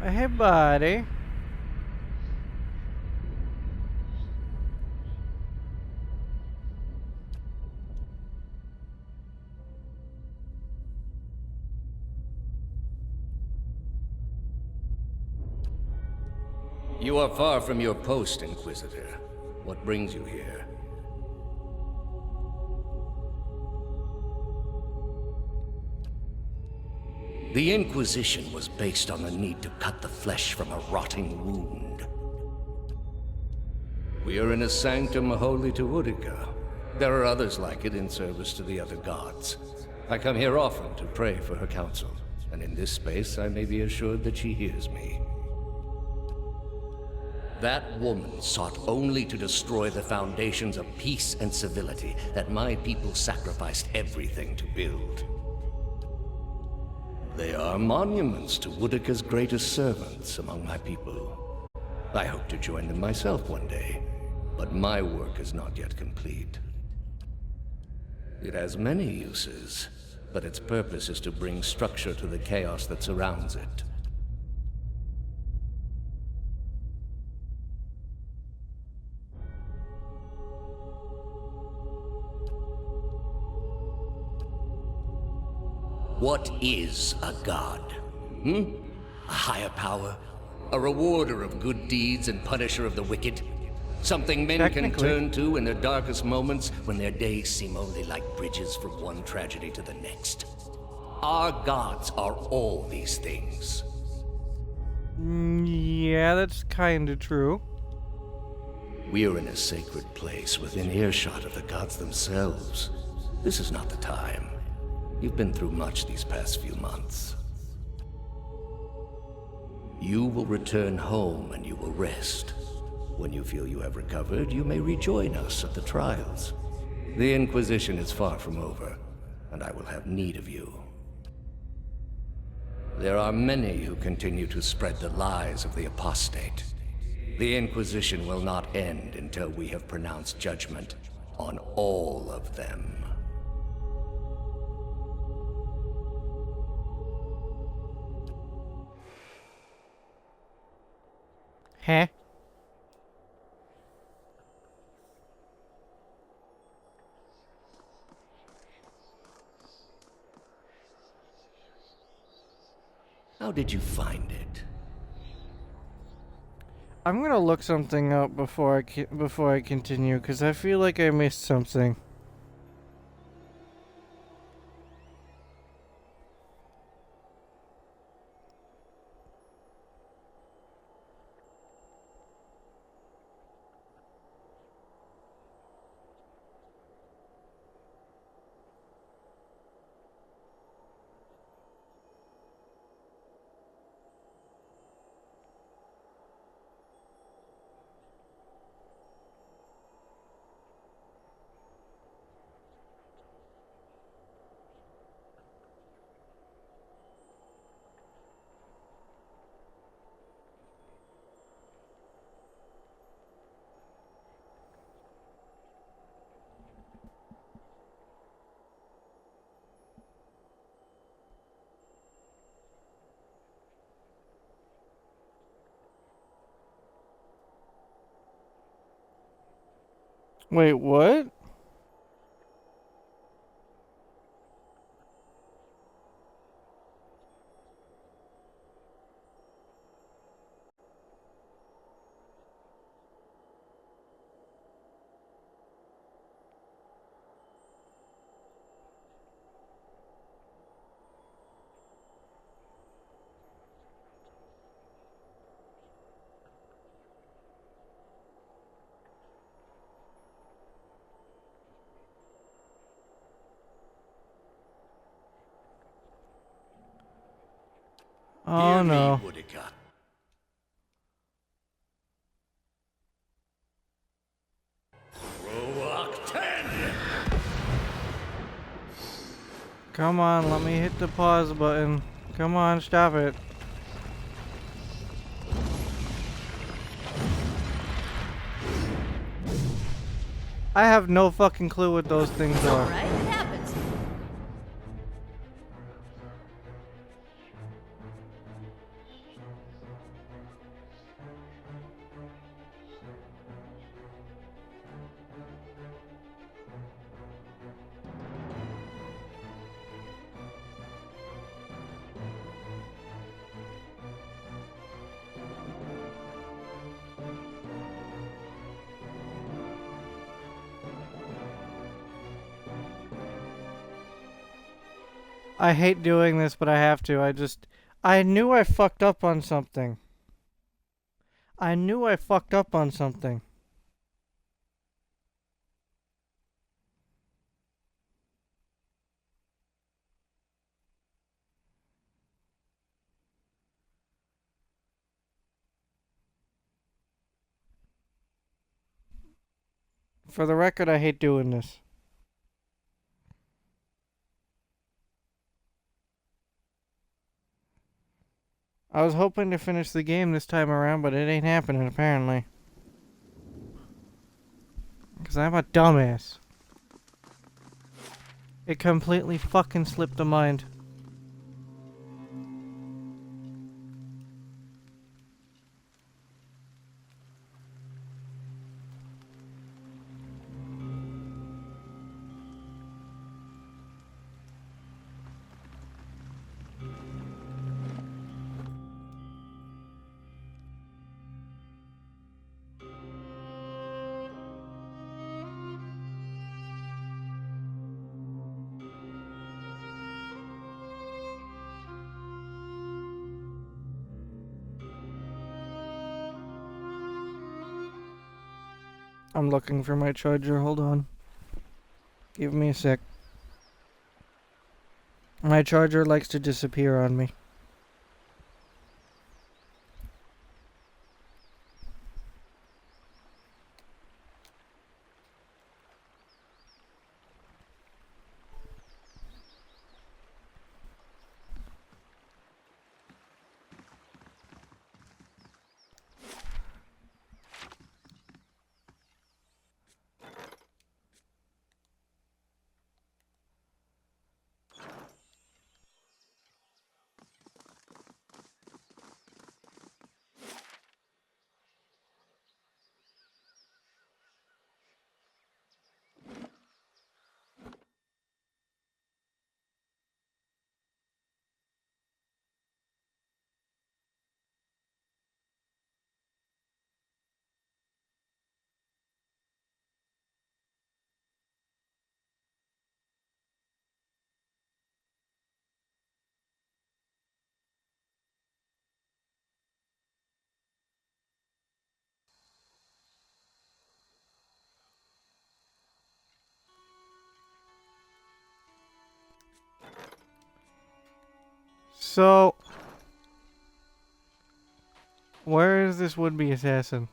Speaker 1: Hey, buddy.
Speaker 2: You are far from your post, Inquisitor. What brings you here? The Inquisition was based on the need to cut the flesh from a rotting wound. We are in a sanctum holy to Utica. There are others like it in service to the other gods. I come here often to pray for her counsel, and in this space I may be assured that she hears me. That woman sought only to destroy the foundations of peace and civility that my people sacrificed everything to build. They are monuments to Woodica's greatest servants among my people. I hope to join them myself one day, but my work is not yet complete. It has many uses, but its purpose is to bring structure to the chaos that surrounds it. What is a god? A higher power? A rewarder of good deeds and punisher of the wicked? Something men can
Speaker 1: Technically.
Speaker 2: turn to in their darkest moments when their days seem only like bridges from one tragedy to the next. Our gods are all these things.
Speaker 1: Yeah, that's kinda true.
Speaker 2: We are in a sacred place within earshot of the gods themselves. This is not the time. You've been through much these past few months. You will return home and you will rest. When you feel you have recovered, you may rejoin us at the trials. The Inquisition is far from over, and I will have need of you. There are many who continue to spread the lies of the apostate. The Inquisition will not end until we have pronounced judgment on all of them.
Speaker 1: Huh?
Speaker 2: How did you find it?
Speaker 1: I'm gonna look something up before I continue, because I feel like I missed something. Wait, what? Oh
Speaker 2: Hear
Speaker 1: no.
Speaker 2: me, Woodica. Roark 10!
Speaker 1: Come on, let me hit the pause button. Come on, stop it. I have no fucking clue what those things are.
Speaker 3: Alright, it happens.
Speaker 1: I hate doing this, but I have to. I knew I fucked up on something. I knew I fucked up on something. For the record, I hate doing this. I was hoping to finish the game this time around, but it ain't happening, apparently. Because I'm a dumbass. It completely fucking slipped the mind. I'm looking for my charger. Hold on. Give me a sec. My charger likes to disappear on me. So, where is this would-be assassin?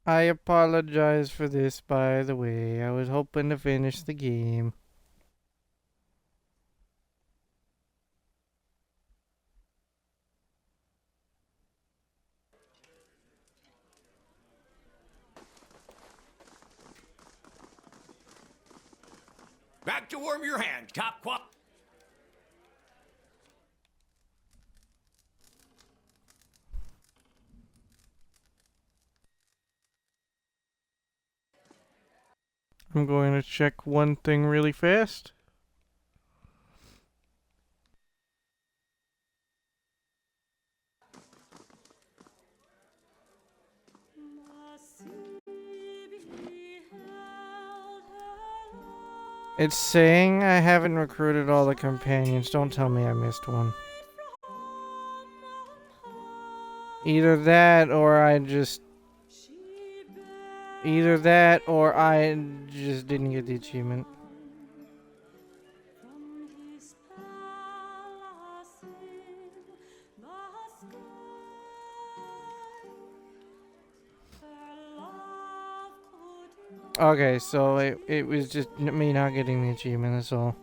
Speaker 1: I apologize for this, by the way. I was hoping to finish the game.
Speaker 2: Back to warm your hand, top qual.
Speaker 1: I'm going to check one thing really fast. It's saying I haven't recruited all the companions. Don't tell me I missed one. Either that or I just didn't get the achievement. Okay, so it was just me not getting the achievement, that's all.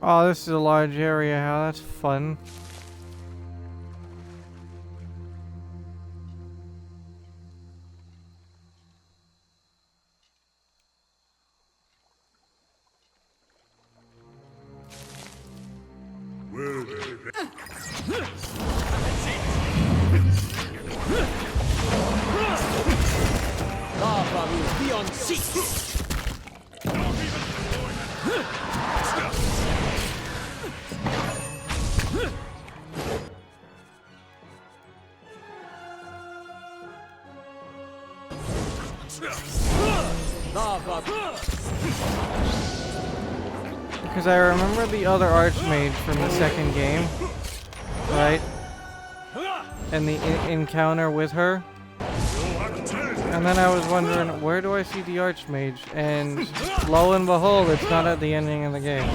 Speaker 1: Oh, this is a large area. How that's fun. Because I remember the other Archmage from the second game, right? And the encounter with her. And then I was wondering, where do I see the Archmage? And lo and behold, it's not at the ending of the game.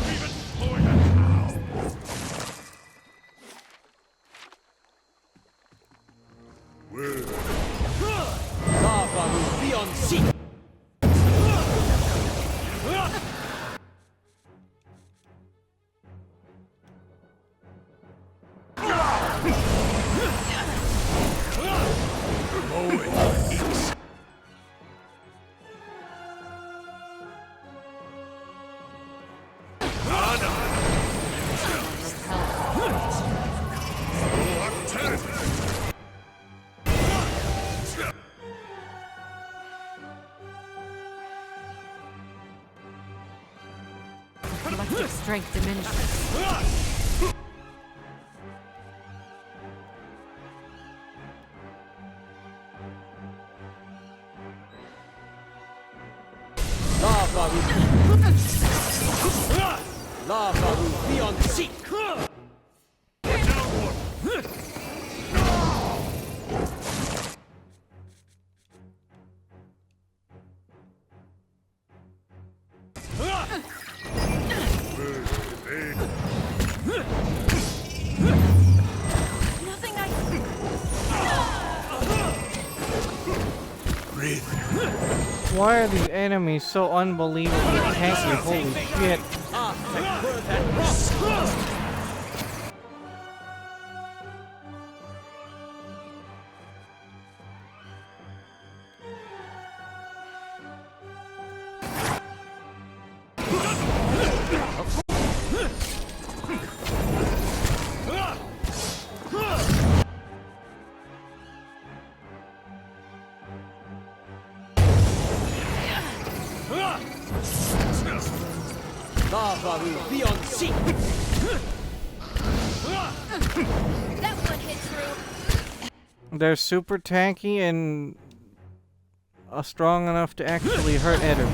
Speaker 7: Collective strength diminishes.
Speaker 10: Lava will be on seek.
Speaker 1: Why are these enemies so unbelievably tanky? Holy shit.
Speaker 10: Lava will be on seek.
Speaker 3: That one hit true.
Speaker 1: They're super tanky and strong enough to actually hurt Eder.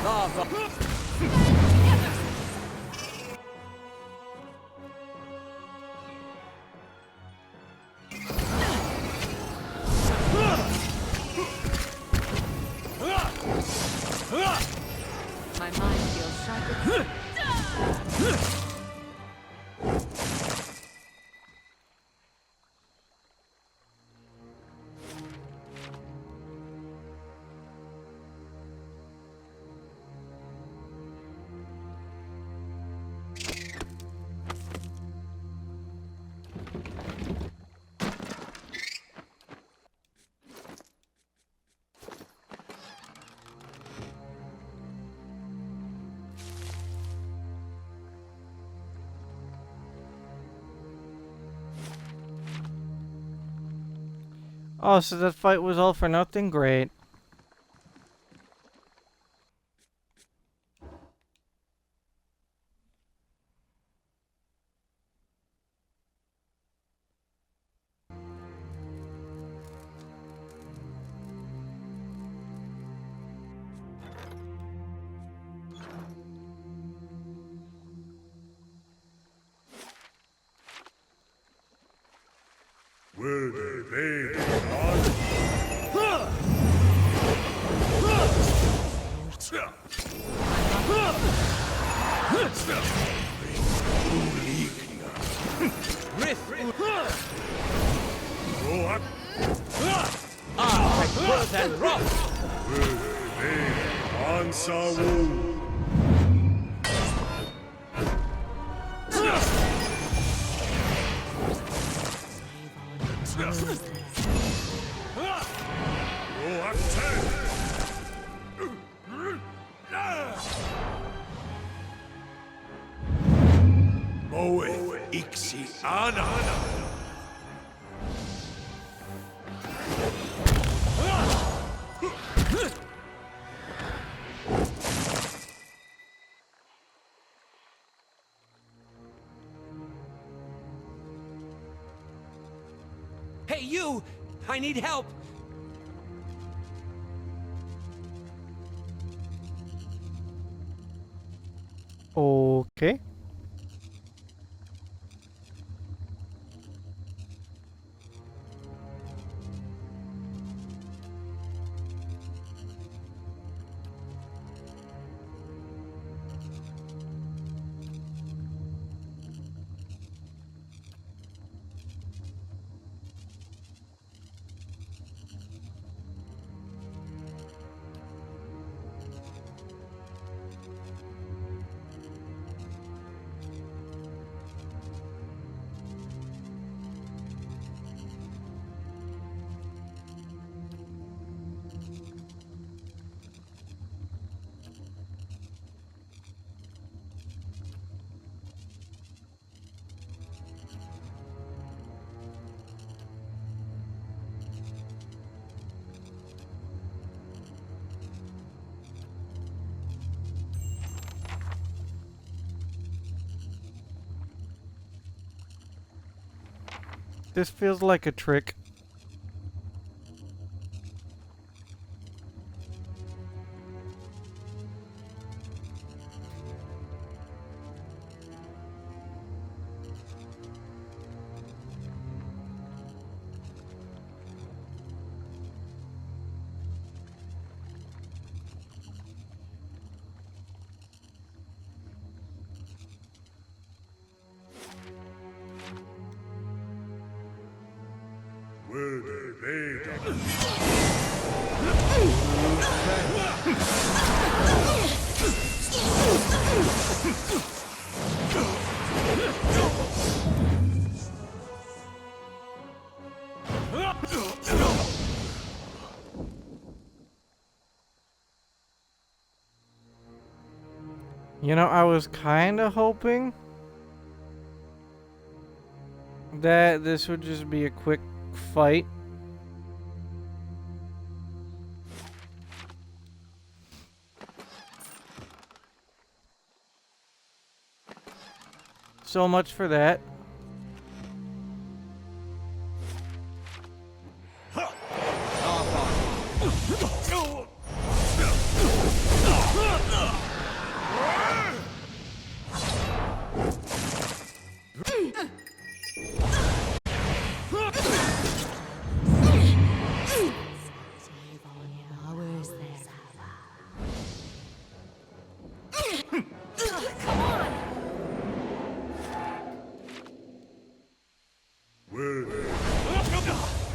Speaker 10: Lava.
Speaker 7: My mind feels sharper.
Speaker 1: Oh, so that fight was all for nothing? Great.
Speaker 9: Will they be
Speaker 10: Like birth and rock.
Speaker 9: Sawu.
Speaker 6: Moe Ixi Ana.
Speaker 10: Hey, you! I need help!
Speaker 1: Okay. This feels like a trick. You know, I was kind of hoping that this would just be a quick fight. So much for that.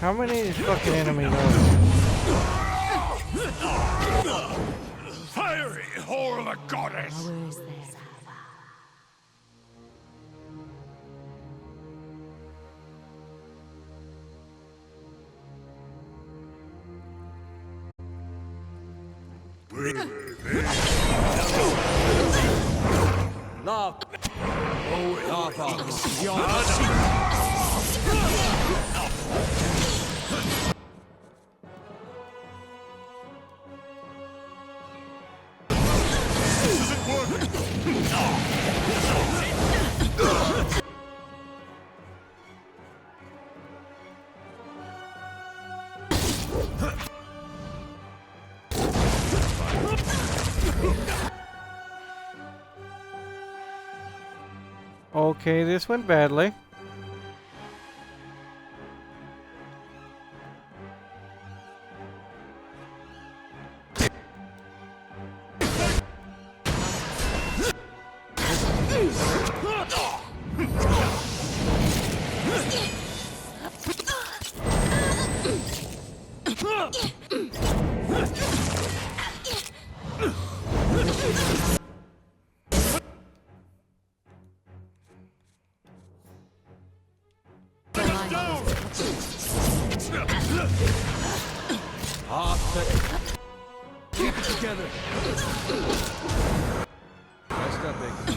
Speaker 1: How many of these fucking enemies are there?
Speaker 6: Fiery whore of a goddess!
Speaker 10: Love!
Speaker 1: Okay, this went badly.
Speaker 10: Keep it together. Rest up, Bacon.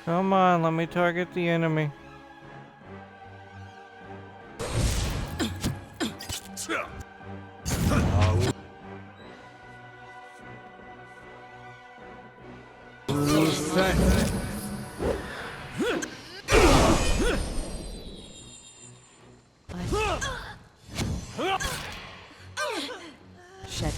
Speaker 1: Come on, let me target the enemy.
Speaker 8: Shed.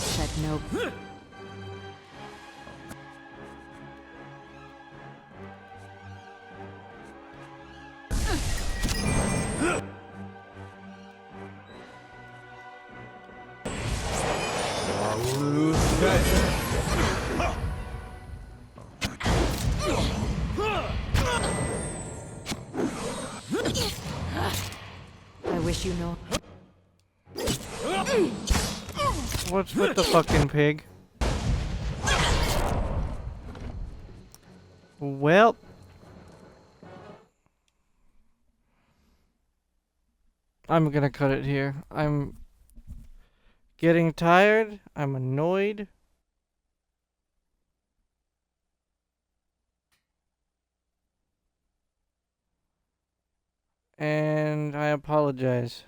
Speaker 8: Shed no. I wish you know.
Speaker 1: What's with the fucking pig? Well. I'm gonna cut it here. I'm getting tired. I'm annoyed. And I apologize.